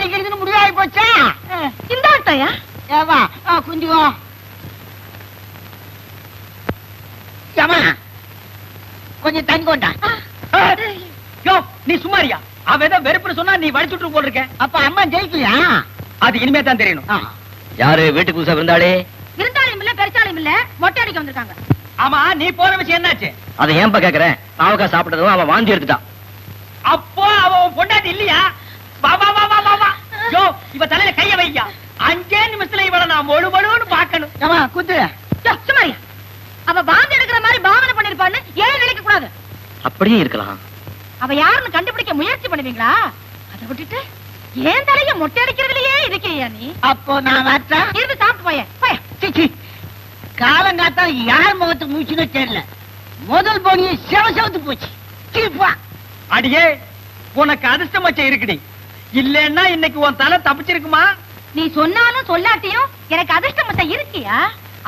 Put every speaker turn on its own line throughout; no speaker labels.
அடிக்கிறதுன்னு முடிவாகி போச்சா?
இந்த ஆட்டையா
ஏவா குஞ்சுவா ஏமா கொஞ்சம் தண்ணி கொண்டா.
நீ சும்மாரியா? அவன் ஏதோ வெறுப்புன்னு சொன்னா நீ வடிச்சுட்டு போல் இருக்க.
அப்ப அம்மா ஜெயிக்கலையா?
அது இனிமே தான் தெரியணும்.
யாரு வீட்டுக்கு புதுசா இருந்தாலே?
இருந்தாலும் இல்ல பெருசாலும் இல்ல, மொட்டை அடிக்க வந்திருக்காங்க.
ஆமா, நீ போற விஷயம் என்னாச்சு?
அதை ஏன்பா கேக்குறேன்? பாவக்காய் சாப்பிட்டதும் அவன் வாந்தி எடுத்துட்டான்.
அப்போ அவன் பொண்டாட்டி இல்லையா? வா வா வா வா வா. யோ, இவ தலையில கைய வையா. 5 நிமிஷத்துல இவள நான் மொழுமொழுன்னு பாக்கணும்.
ஏமா குத்து.
சும்மாரியா? அவ பாந்தி எடுக்கிற மாதிரி பாவனை பண்ணிருப்பான்னு ஏன் நினைக்க கூடாது?
அப்படியே இருக்கலாம்.
அவ யாருன்னு கண்டுபிடிக்க முயற்சி பண்ணுவீங்களா? அதை விட்டுட்டு ஏன் தலைய மொட்டை அடிக்கிறதுலயே இருக்கியா நீ?
அப்போ நான் வரட்டா?
இருந்து சாப்பிட்டு போய.
காலங்காத்தா யார் முகத்துக்கு மூச்சுன்னு தெரியல. முதல் போனியே செவத்து போச்சு.
அடியே, உனக்கு அதிர்ஷ்டம் வச்ச இருக்குடி. இல்லன்னா இன்னைக்கு உன் தலை தப்பிச்சிருக்குமா?
நீ சொன்னாலும் சொல்லாட்டியும் எனக்கு அதிர்ஷ்டம் மட்டும் இருக்கியா?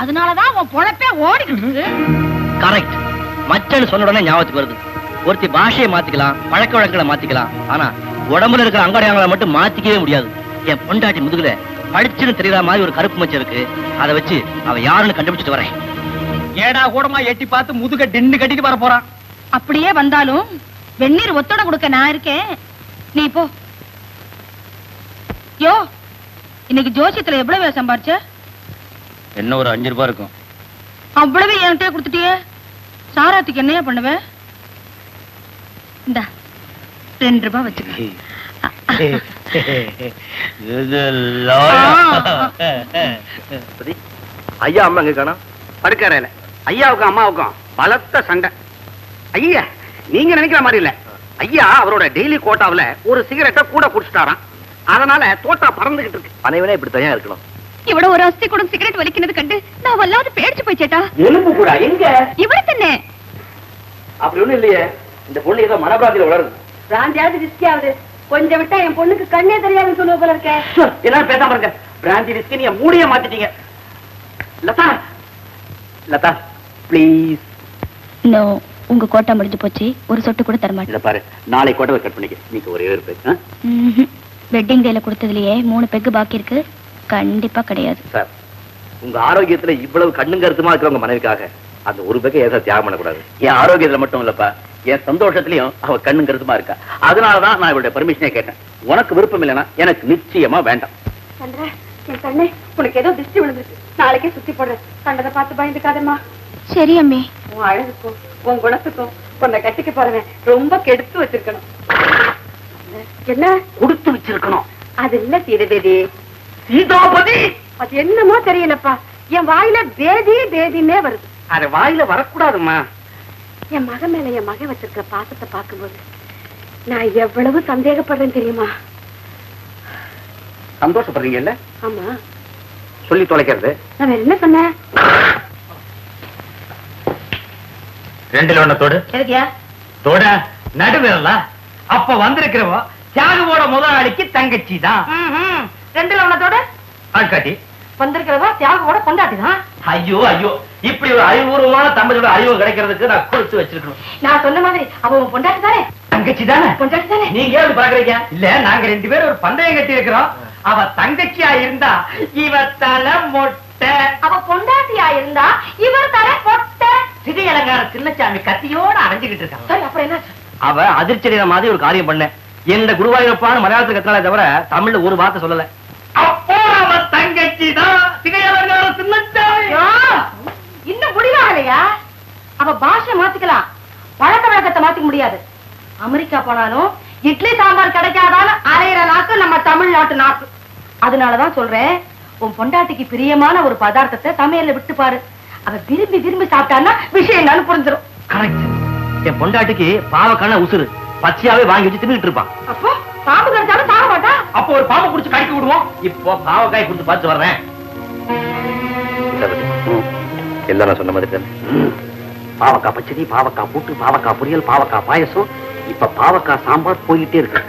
அதனாலதான் உன் பொழப்பே ஓடிக்கிட்டு இருக்கு.
கரெக்ட். மச்சன்னு சொன்ன உடனே ஞாபகத்துக்கு வருது. ஒருத்தி பாஷையை மாத்திக்கலாம், பழக்க வழக்கங்களை மாத்திக்கலாம். ஆனா உடம்புல இருக்கிற அங்கடையாங்களை மட்டும் மாத்திக்கவே முடியாது. என் பொண்டாட்டி முதுகுல பழிச்சுன்னு தெரியற மாதிரி ஒரு கருப்பு மச்சம் இருக்கு. அதை வச்சு அவ யாருன்னு கண்டுபிடிச்சிட்டு வரேன்.
ஏடா கூடமா எட்டி பார்த்து முதுக டின்னு கட்டிட்டு வர போறான்.
அப்படியே வந்தாலும் வெந்நீர் ஒத்தோட கொடுக்க நான் இருக்கேன். நீ போ. யோ, இன்னைக்கு ஜோசியத்துல எவ்வளவு சம்பாரிச்ச?
என்ன ஒரு 5 ரூபாய் இருக்கும்.
அவ்வளவு என்கிட்ட கொடுத்துட்டியே. சாராத்துக்கு என்னையா பண்ணுவேன்? இந்த 2 ரூபாய் வச்சுக்க.
ஐயா அம்மா எங்க காணோம்?
படுக்கறையில. ஐயாவுக்கும் அம்மாவுக்கும் பலத்த சண்டை. ஐயா நீங்க நினைக்கிற மாதிரி இல்ல. ஐயா அவரோட டெய்லி கோட்டாவில ஒரு சிகரெட்டை கூட குடிச்சிட்டாராம். அதனால தோட்டா பறந்துகிட்டு இருக்கு.
அனைவனே இப்படி தனியா இருக்கணும்.
இவட ஒரு அஸ்தி கூட சிகரெட் வலிக்கிறது கண்டு நான் வல்லாது பேடிச்சு போயிச்சேட்டா.
எலும்பு கூட எங்க?
இவரு தானே.
அப்படி ஒண்ணும் இல்லையே. இந்த பொண்ணு ஏதோ மனப்பிராந்தியில வளருது.
பிராந்தியாவது ரிஸ்கி ஆகுது. கொஞ்சம் விட்டா என் பொண்ணுக்கு கண்ணே தெரியாதுன்னு சொல்லுவ போல இருக்க.
எல்லாரும் பேசாம இருக்க. பிராந்தி ரிஸ்கி நீங்க மூடிய மாத்திட்டீங்க. லதா லதா ப்ளீஸ்.
நோ, உங்க கோட்டா முடிஞ்சு போச்சு. ஒரு சொட்டு கூட தரமாட்டேன்.
இத பாரு, நாளை கோட்டை கட் பண்ணிக்க. நீங்க ஒரே ஒரு பேக்.
வெட்டிங் டேல கொடுத்ததுலயே 3 பெக்கு பாக்கி இருக்கு. கண்டிப்பா கிடையாது
சார். உங்க ஆரோக்கியத்துல இவ்வளவு கண்ணும் கருத்துமா இருக்கிறவங்க மனைவிக்காக அந்த ஒரு பேக்கை ஏதா தியாகம் பண்ணக்கூடாது. என் ஆரோக்கியத்துல மட்டும் இல்லப்பா, என் சந்தோஷத்திலையும் அவ கண்ணும் கருத்துமா இருக்கா. அதனாலதான் நான் இவருடைய பர்மிஷனே கேட்டேன். உனக்கு விருப்பம் இல்லைன்னா எனக்கு நிச்சயமா வேண்டாம்.
என் கண்ணே, உனக்கு ஏதோ திருஷ்டி விழுந்துருக்கு. நாளைக்கே சுத்தி போடுறேன். கண்டதை பார்த்து பயந்துக்காதம்மா. சரி அம்மி. உன் அழகுக்கும் உன் குணத்துக்கும் உன்னை கட்டிக்க போறவன் ரொம்ப கெடுத்து வச்சிருக்கணும். என்ன
கொடுத்து வச்சிருக்கணும்?
அது இல்ல சீதபேதி.
சீதாபதி?
அது என்னமோ தெரியலப்பா, என் வாயில பேதி பேதின்னே வருது.
அது வாயில வரக்கூடாதுமா.
என் மகன் மேல என் மகன் வச்சிருக்கிற பாசத்தை பார்க்கும்போது நான் எவ்வளவு சந்தேகப்படுறேன் தெரியுமா?
சந்தோஷப்படுறீங்கல்ல?
ஆமா.
சொல்லி தொலைக்கிறது.
நான் வேற என்ன சொன்னேன்?
2 ஒண்ணு தோடு.
சரியா
தோட நடுவிரல. அப்ப வந்திருக்கிறவோ தியாகுவோட முதலாளிக்கு தங்கச்சி தான்.
2 ஒண்ணத்தோட
ஆட்காட்டி
வந்திருக்கிறதா தியாகுவோட கொண்டாட்டி தான்.
ஐயோ ஐயோ, இப்படி ஒரு அறிவுபூர்வமான தம்பதியோட அறிவு கிடைக்கிறதுக்கு நான் கொடுத்து வச்சிருக்கணும்.
நான் சொன்ன மாதிரி அவ பொண்டாட்டி தானே?
தங்கச்சி தானே?
பொண்டாட்டி தானே?
நீங்க எப்படி பாக்குறீங்க? இல்ல, நாங்க 2 பேரும் ஒரு பந்தயம் கட்டி இருக்கிறோம். அவ தங்கச்சியா இருந்தா இவ தலை மொட்டை.
அவ பொண்டாட்டியா இருந்தா இவர் தலை பொட்டை.
சிகை அலங்கார சின்னச்சாமி கத்தியோட அடைஞ்சுக்கிட்டு இருக்காங்க.
சரி, அப்புறம் என்ன?
அவ அதிர்ச்சி மாதிரி ஒரு காரியம் பண்ண. எந்த குருவாயூரப்பான மலையாளத்துக்கு கத்தினாலே தவிர தமிழ்ல ஒரு வார்த்தை சொல்லல.
அப்போ அவ தங்கச்சி தான் சிகை அலங்கார சின்னச்சாமி.
இன்னும் முடியலையா? அவ பாஷை மாத்திக்கலாம், பழக்க வழக்கத்தை மாத்திக்க முடியாது. அமெரிக்கா போனாலும் இட்லி சாம்பார் கிடைக்காதாலும் அரையிற நாக்கு நம்ம தமிழ்நாட்டு நாக்கு. அதனாலதான் சொல்றேன், உன் பொண்டாட்டிக்கு பிரியமான ஒரு பதார்த்தத்தை சமையல்ல விட்டு பாரு. அவ விரும்பி விரும்பி சாப்பிட்டான்னா விஷயம் என்னன்னு புரிஞ்சிடும்.
கரெக்ட். என் பொண்டாட்டிக்கு பாவக்கான உசுறு பச்சையாவே வாங்கி வச்சு தின்னுட்டு இருப்பான்.
அப்போ பாம்பு கடிச்சாலும் சாக மாட்டா.
அப்போ ஒரு பாம்பு குடிச்சு கடிக்க விடுவோம்.
இப்போ பாவக்காய் கொடுத்து பார்த்து வர்றேன். எல்லாம் நான் சொன்ன மாதிரி தானே.
பாவக்காய் பச்சடி, பாவக்காய் கூட்டு, பாவக்காய் பொரியல், பாவக்காய் பாயசம், இப்ப பாவக்காய் சாம்பார் போயிட்டே இருக்கு.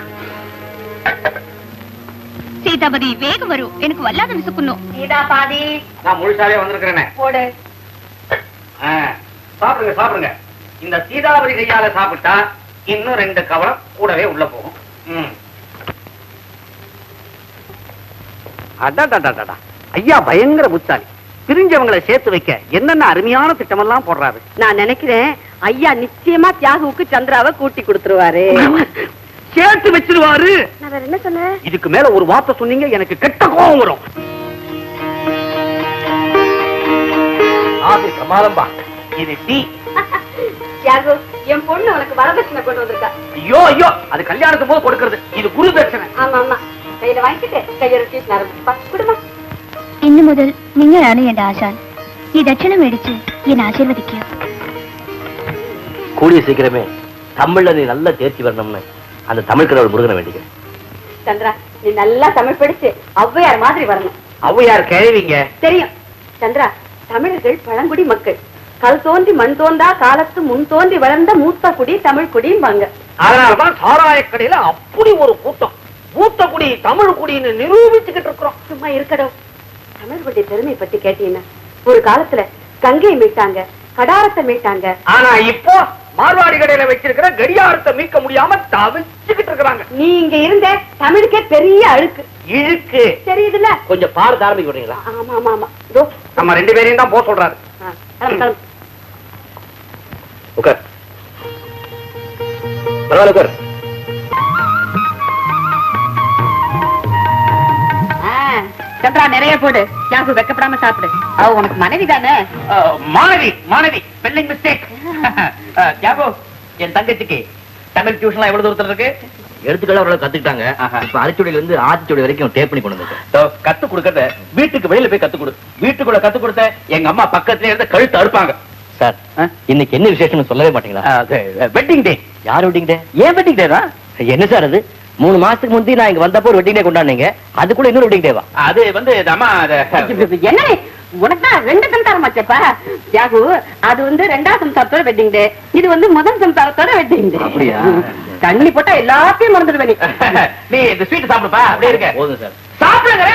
சீதாபதி வேகம் வரும், எனக்கு வல்லாத விசுக்கணும். சீதா பாதி
நான் முழுசாவே வந்திருக்கிறேனே.
போடு.
சாப்பிடுங்க சாப்பிடுங்க. இந்த சீதாபதி கையால சாப்பிட்டா இன்னும் 2 கவலம் கூடவே உள்ள போகும். அடடடடடா. ஐயா பயங்கர புத்தாளி. பிரிஞ்சவங்களை சேர்த்து வைக்க என்னென்ன அருமையான திட்டமெல்லாம் போடுறாரு.
நான் நினைக்கிறேன் ஐயா நிச்சயமா தியாகுவுக்கு சந்திராவை கூட்டி கொடுத்துருவாரு.
சேர்த்து வச்சிருவாரு.
நான் வேற என்ன சொன்னேன்?
இதுக்கு மேல ஒரு வார்த்தை சொன்னீங்க எனக்கு கெட்ட கோபம் வரும். பிரமாதம்பா. இது டீ.
தியாகு, என் பொண்ணு உனக்கு வரதட்சணை கொண்டு வந்திருக்கா.
ஐயோ ஐயோ, அது கல்யாணத்துக்கு போது கொடுக்கறது. இது குரு தட்சணை.
ஆமா ஆமா, கையில வாங்கிட்டு கையெழுத்தி குடும்பம்.
ഇന്നു മുതൽ നിങ്ങളാണ് എന്റെ ആശാൻ. ഈ ദക്ഷിണ മേടിച്ച് എന്നെ ആശീർവദിക്കുക.
கூடிய சீக்கிரமே தமிழ்ல நீ நல்லா தேர்ச்சி வரணும்னு அந்த தமிழ் கடவுள் முருகனை வேண்டிக்கிறேன்.
சந்திரா, நீ நல்லா தமிழ் படிச்சு ஔவையார் மாதிரி வரணும்.
ஔவையார் கேள்விங்க
தெரியும் சந்திரா. தமிழர்கள் பழங்குடி மக்கள். கல் தோன்றி மண் தோன்றா காலத்து முன் தோன்றி வளர்ந்த மூத்த குடி தமிழ் குடிம்பாங்க.
அதனாலதான் சாராய கடையில அப்படி ஒரு கூட்டம். மூத்த குடி தமிழ் குடின்னு நிரூபிச்சுக்கிட்டு இருக்கிறோம்.
சும்மா இருக்கடும். தமிழர்களுடைய பெருமை பத்தி கேட்டீங்கன்னா, ஒரு காலத்துல கங்கையை மீட்டாங்க, கடாரத்தை மீட்டாங்க.
ஆனா இப்போ மார்வாடி கடையில வச்சிருக்கிற கடியாரத்தை மீட்க முடியாம தவிச்சுக்கிட்டு இருக்கிறாங்க.
நீ இங்க இருந்த தமிழுக்கே பெரிய அழுக்கு
இழுக்கு
தெரியுதுல்ல.
கொஞ்சம் பாரத ஆரம்பிக்க விடுறீங்களா?
ஆமா ஆமா ஆமா. இதோ
நம்ம 2 பேரையும் தான் போக சொல்றாரு.
கிளம்பு, கிளம்பு.
உட்கார். பரவாயில்ல உட்கார்.
சந்திரா, நிறைய போடு. யாகு வெக்கப்படாம சாப்பிடு. அவ உனக்கு மனைவி தானே?
மாணவி மாணவி ஸ்பெல்லிங் மிஸ்டேக். தியாகு, என் தங்கச்சிக்கு தமிழ் டியூஷன்லாம் எவ்வளவு தூரத்துல இருக்கு?
எடுத்துக்களை அவரோட கத்துக்கிட்டாங்க. இப்ப அரைச்சுடியில இருந்து ஆத்திச்சுடி வரைக்கும் டேப் பண்ணி கொண்டு வந்து
கத்து கொடுக்கறத வீட்டுக்கு வெளியில போய் கத்து கொடு. வீட்டுக்குள்ள கத்து கொடுத்த எங்க அம்மா பக்கத்துல இருந்து கழுத்து அறுப்பாங்க.
சார், இன்னைக்கு என்ன விசேஷம்னு சொல்லவே மாட்டீங்களா?
Wedding day.
யார் வெட்டிங் டே?
ஏன் வெட்டிங் டே தான்?
என்ன சார் அது? 3 மாசத்துக்கு முந்தி நான் இங்க வந்தப்போ ஒரு வெட்டிங் டே கொண்டாடுனீங்க. அதுக்குள்ள இன்னொரு வெட்டிங் டேவா?
அது வந்து அம்மா
என்ன உனக்கு தான் 2 சம்சாரம் ஆச்சப்பா. தியாகு, அது வந்து 2ஆம் சம்சாரத்தோட வெட்டிங் டே, இது வந்து முதல் சம்சாரத்தோட வெட்டிங் டே.
அப்படியா?
தண்ணி போட்டா எல்லாத்தையும் மறந்துடுவே நீ.
நீ இந்த ஸ்வீட் சாப்பிடுப்பா. அப்படியே இருக்க.
போதும் சார்.
சாப்பிடுங்க.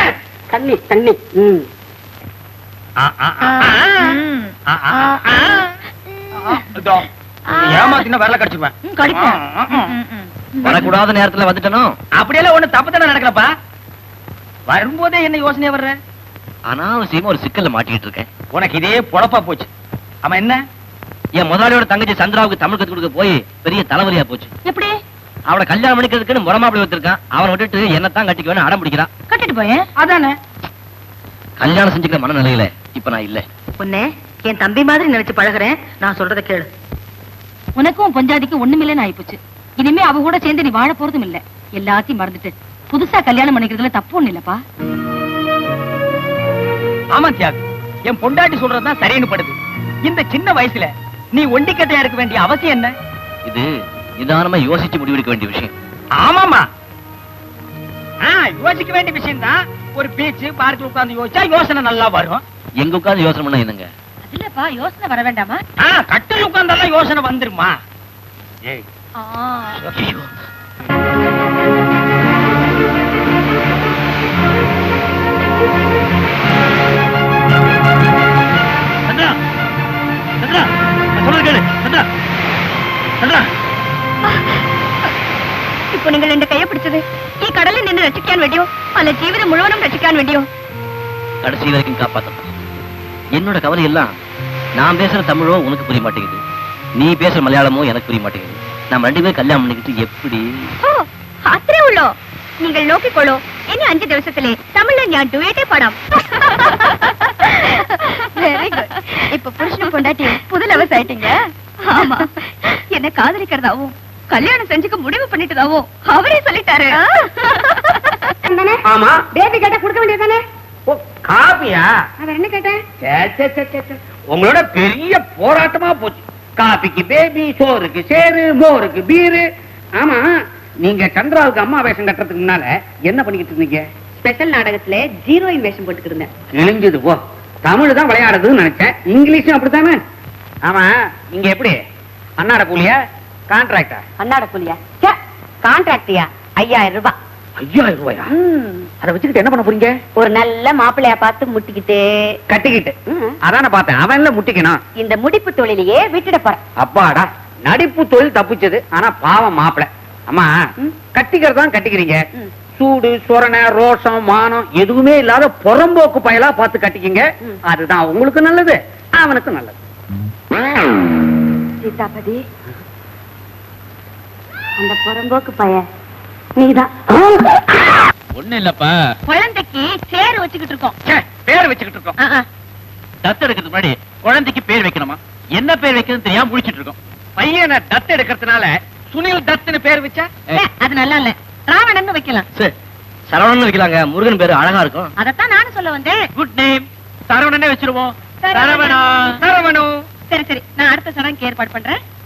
தண்ணி தண்ணி.
ஏமாத்தினா வரல கடிச்சுவேன்.
வரக்கூடாத நேரத்துல வந்துட்டனோ?
அப்படியெல்லாம் ஒண்ணு தப்பு தானே நடக்கலப்பா. வரும்போதே என்ன யோசனையா வர்ற?
அனாவசியமா ஒரு சிக்கல்ல மாட்டிக்கிட்டு இருக்கேன்.
உனக்கு இதே பொழப்பா போச்சு. ஆமா, என்ன?
என் முதலாளியோட தங்கச்சி சந்திராவுக்கு தமிழ் கத்து கொடுக்க போய் பெரிய தலைவலியா போச்சு.
எப்படி?
அவளை கல்யாணம் பண்ணிக்கிறதுக்குன்னு முறமாப்பிள்ளை வச்சிருக்கான். அவனை விட்டுட்டு என்னத்தான் கட்டிக்க வேணும் அடம் பிடிக்கிறான்.
கட்டிட்டு போயேன்.
அதானே
கல்யாணம் செஞ்சுக்கிற மனநிலையில இப்ப நான் இல்ல.
உன்னை என் தம்பி மாதிரி நினைச்சு பழகுறேன். நான் சொல்றத கேளு.
உனக்கும் பொஞ்சாதிக்கு ஒண்ணுமில்லைன்னு ஆயிப்போச்சு. இனிமே அவ கூட சேர்ந்து நீ வாழ போறதும் இல்ல. எல்லாத்தையும் மறந்துட்டு புதுசா கல்யாணம் பண்ணிக்கிறதுல தப்பு ஒண்ணு இல்லப்பா.
ஆமா தியாகு, என் பொண்டாட்டி சொல்றதுதான் சரின்னு படுது. இந்த சின்ன வயசுல நீ ஒண்டிக்கட்டையா இருக்க வேண்டிய அவசியம் என்ன?
இது நிதானமா யோசிச்சு முடிவெடுக்க வேண்டிய விஷயம்.
ஆமாமா, யோசிக்க வேண்டிய விஷயம் தான். ஒரு பீச் பார்க்கில் உட்கார்ந்து யோசிச்சா யோசனை நல்லா வரும்.
எங்க உட்கார்ந்து யோசனை பண்ணா என்னங்க?
இல்லப்பா, யோசனை வர வேண்டாமா?
கட்டில் உட்கார்ந்தாலும் யோசனை வந்துருமா? ஏய்,
ஐயோ.
சந்திரா, சந்திரா, நான் சொல்றது கேளு. சந்திரா, சந்திரா.
ഇപ്പൊ നിങ്ങൾ എന്റെ കൈയെ പിടിച്ചത് ഈ കടലിൽ നിന്ന് രക്ഷിക്കാൻ വേണ്ടിയോ അല്ല ജീവിതം മുഴുവനും രക്ഷിക്കാൻ വേണ്ടിയോ?
கடைசி வரைக்கும் காப்பாத்தப்பா. என்னோட கவலை எல்லாம் நான் பேசுற தமிழோ உனக்கு புரிய மாட்டேங்குது, நீ பேசுற மலையாளமோ எனக்கு புரிய மாட்டேங்குது. நம்ம 2 பேரும் கல்யாணம் பண்ணிக்கிட்டு எப்படி?
ഓ, അത്രേ ഉള്ളോ? നിങ്ങൾ നോക്കിക്കോളൂ, ഇനി 5 ദിവസത്തിലെ തമിഴിൽ ഞാൻ ഡുവേറ്റേ പാടാം. Very good. இப்ப புருஷனும் பொண்டாட்டியும் புது லவர்ஸ் ஆயிட்டீங்க. ஆமா, என்ன காதலிக்கிறதாவும் கல்யாணம் செஞ்சுக்க முடிவு பண்ணிட்டதாவும் அவரே சொல்லிட்டாரு.
ஆமா,
பேபி கேட்டா கொடுக்க வேண்டியதானே?
ஓ, காபியா?
அவன் என்ன கேட்டேன்?
உங்களோட பெரிய போராட்டமா போச்சு. காபிக்கு பேபி, சோறுக்கு சேரு, மோருக்கு பீரு. ஆமா, நீங்க சந்திராவுக்கு அம்மா வேஷம் கட்டுறதுக்கு முன்னால என்ன பண்ணிக்கிட்டு இருந்தீங்க?
ஸ்பெஷல் நாடகத்துல ஹீரோயின் வேஷம் போட்டுக்கிட்டு இருந்தேன்.
கிழிஞ்சது போ. தமிழ் தான் விளையாடுறதுன்னு நினைச்சேன். இங்கிலீஷும் அப்படித்தானே? ஆமா, நீங்க எப்படி அன்னாட கூலியா கான்ட்ராக்டா?
அன்னாட கூலியா? கான்ட்ராக்டியா? 5000 ரூபாய்.
5000 ரூபாயா? அதை வச்சுக்கிட்டு என்ன பண்ண போறீங்க?
ஒரு நல்ல மாப்பிள்ளையா பார்த்து முட்டிக்கிட்டு
கட்டிக்கிட்டு. அதான பார்த்தேன். அவன்ல முட்டிக்கணும்.
இந்த முடிப்பு தொழிலையே விட்டுட போறேன்.
அப்பாடா, நடிப்பு தொழில் தப்பிச்சது. ஆனா பாவம் மாப்பிள. அம்மா, கட்டிக்கிறதான் கட்டிக்கிறீங்க, சூடு சொரணை ரோஷம் மானம் எதுவுமே இல்லாத புறம்போக்கு பயலா பார்த்து கட்டிக்கிங்க. அதுதான் உங்களுக்கு நல்லது, அவனுக்கு நல்லது.
சீதாபதி, அந்த புறம்போக்கு பையன் நீதான்.
ஒண்ணு இல்லப்பா,
குழந்தைக்கு சேரு வச்சுக்கிட்டு இருக்கோம்.
பேர் வச்சுக்கிட்டு இருக்கோம். தத்து எடுக்கிறதுக்கு முன்னாடி குழந்தைக்கு பேர் வைக்கணுமா? என்ன பேர் வைக்கிறது தெரியாம முடிச்சிட்டு இருக்கோம்.
பையனை தத்து எடுக்கிறதுனால சுனில் தத்துன்னு பேர் வச்சா
அது நல்லா இல்ல, ராவணன் வைக்கலாம்.
சரி, சரவணன் வைக்கலாங்க, முருகன் பேரு அழகா இருக்கும்.
அதத்தான் நானும் சொல்ல வந்தேன்.
குட் நேம், சரவணனே வச்சிருவோம்.
சரவணா.
சரவணு.
சரி சரி, நான் அடுத்த சடங்குக்கு ஏற்பாடு பண்றேன்.